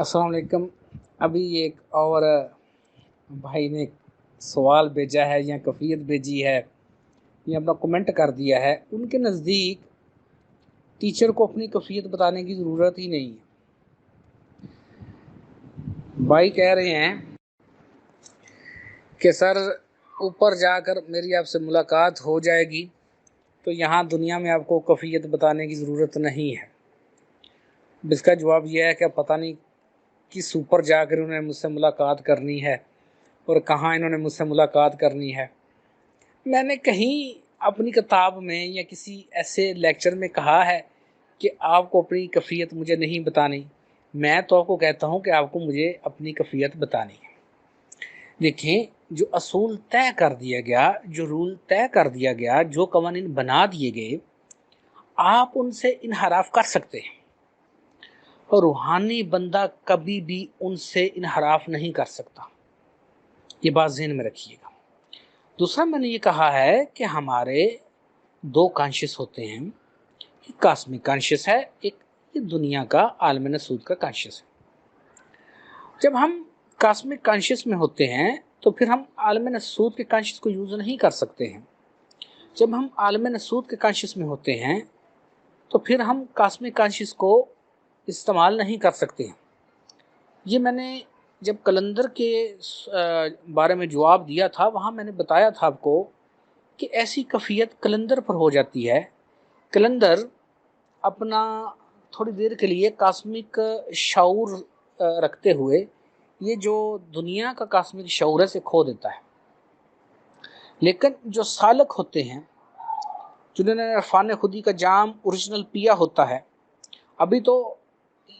अस्सलाम वालेकुम। अभी एक और भाई ने सवाल भेजा है या कफ़ियत भेजी है या अपना कमेंट कर दिया है। उनके नज़दीक टीचर को अपनी कफ़ियत बताने की ज़रूरत ही नहीं है। भाई कह रहे हैं कि सर ऊपर जाकर मेरी आपसे मुलाकात हो जाएगी तो यहाँ दुनिया में आपको कफ़ियत बताने की ज़रूरत नहीं है। इसका जवाब यह है कि पता नहीं किस ऊपर जाकर उन्होंने मुझसे मुलाकात करनी है और कहाँ इन्होंने मुझसे मुलाकात करनी है। मैंने कहीं अपनी किताब में या किसी ऐसे लेक्चर में कहा है कि आपको अपनी कफ़ियत मुझे नहीं बतानी। मैं तो आपको कहता हूँ कि आपको मुझे अपनी कफ़ियत बतानी है। देखें, जो असूल तय कर दिया गया, जो रूल तय कर दिया गया, जो कवानीन बना दिए गए, आप उनसे इनहराफ कर सकते हैं और रूहानी बंदा कभी भी उनसे इनहराफ नहीं कर सकता। ये बात ज़हन में रखिएगा। दूसरा, मैंने ये कहा है कि हमारे दो कॉन्शियस होते हैं। एक कॉस्मिक कॉन्शियस है, एक ये दुनिया का आलम नसूद का कॉन्शियस है। जब हम कॉस्मिक कॉन्शियस में होते हैं तो फिर हम आलम नसूद के कॉन्शियस को यूज़ नहीं कर सकते हैं। जब हम आलम नसूद के कॉन्शियस में होते हैं तो फिर हम कॉस्मिक कॉन्शियस को इस्तेमाल नहीं कर सकते हैं। ये मैंने जब कलंदर के बारे में जवाब दिया था, वहाँ मैंने बताया था आपको कि ऐसी कफ़ियत कलंदर पर हो जाती है। कलंदर अपना थोड़ी देर के लिए कॉस्मिक शऊर रखते हुए ये जो दुनिया का कॉस्मिक शऊर है से खो देता है। लेकिन जो सालक होते हैं, जिन्होंने फ़ान खुदी का जाम ओरिजिनल पिया होता है, अभी तो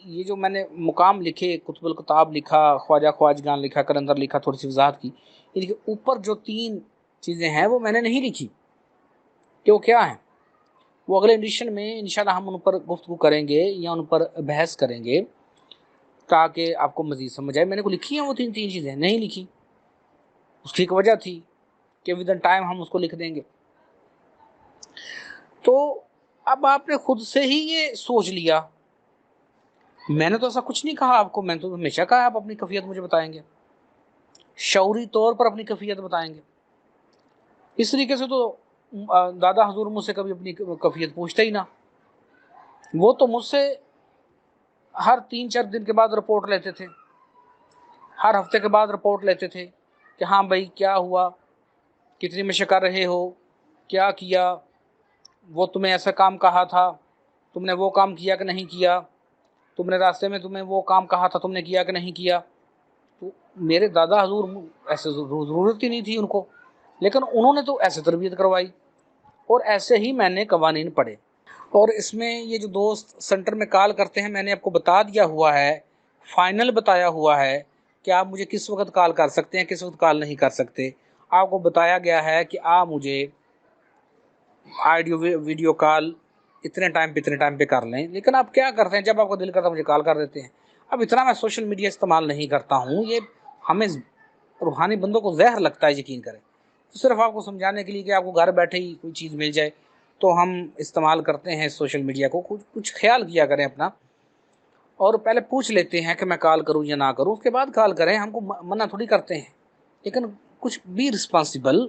ये जो मैंने मुकाम लिखे, कुतुबुल किताब लिखा, ख्वाजा ख्वाजगान लिखा, कलंदर लिखा, थोड़ी सी वजाहत की, इनके ऊपर जो 3 चीज़ें हैं वो मैंने नहीं लिखी कि वो क्या हैं। वो अगले एडिशन में इंशाल्लाह हम उन पर गुफ्तगू करेंगे या उन पर बहस करेंगे ताकि आपको मज़ीद समझ आए। मैंने को लिखी हैं वो 3 चीज़ें नहीं लिखी, उसकी एक वजह थी कि विद इन टाइम हम उसको लिख देंगे। तो अब आपने खुद से ही ये सोच लिया, मैंने तो ऐसा कुछ नहीं कहा आपको। मैंने तो हमेशा कहा आप अपनी कफ़ियत मुझे बताएंगे, शऊरी तौर पर अपनी कफ़ियत बताएंगे। इस तरीके से तो दादा हजूर मुझसे कभी अपनी कफ़ियत पूछते ही ना। वो तो मुझसे हर 3-4 दिन के बाद रिपोर्ट लेते थे, हर हफ्ते के बाद रिपोर्ट लेते थे कि हाँ भाई क्या हुआ, कितनी मशक़ कर रहे हो, क्या किया, वो तुम्हें ऐसा काम कहा था, तुमने वो काम किया कि नहीं किया, तुमने रास्ते में तुम्हें वो काम कहा था, तुमने किया कि नहीं किया। तो मेरे दादा हजूर ऐसे ज़रूरत ही नहीं थी उनको, लेकिन उन्होंने तो ऐसे तरबियत करवाई और ऐसे ही मैंने कवानीन पढ़े। और इसमें ये जो दोस्त सेंटर में कॉल करते हैं, मैंने आपको बता दिया हुआ है, फाइनल बताया हुआ है कि आप मुझे किस वक्त कॉल कर सकते हैं, किस वक्त कॉल नहीं कर सकते। आपको बताया गया है कि आप मुझे ऑडियो वीडियो कॉल इतने टाइम पे कर लें, लेकिन आप क्या करते हैं, जब आपका दिल करता है मुझे कॉल कर देते हैं। अब इतना मैं सोशल मीडिया इस्तेमाल नहीं करता हूँ, ये हमें रूहानी बंदों को जहर लगता है, यकीन करें। तो सिर्फ आपको समझाने के लिए कि आपको घर बैठे ही कोई चीज़ मिल जाए तो हम इस्तेमाल करते हैं सोशल मीडिया को। कुछ ख्याल किया करें अपना, और पहले पूछ लेते हैं कि मैं कॉल करूं या ना करूं, उसके बाद कॉल करें। हमको मना थोड़ी करते हैं, लेकिन कुछ भी रिस्पॉन्सिबल,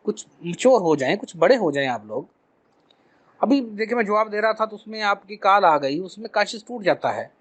कुछ मैच्योर हो जाएं, कुछ बड़े हो जाएं आप लोग। अभी देखिए मैं जवाब दे रहा था तो उसमें आपकी कॉल आ गई, उसमें कॉन्शियस टूट जाता है।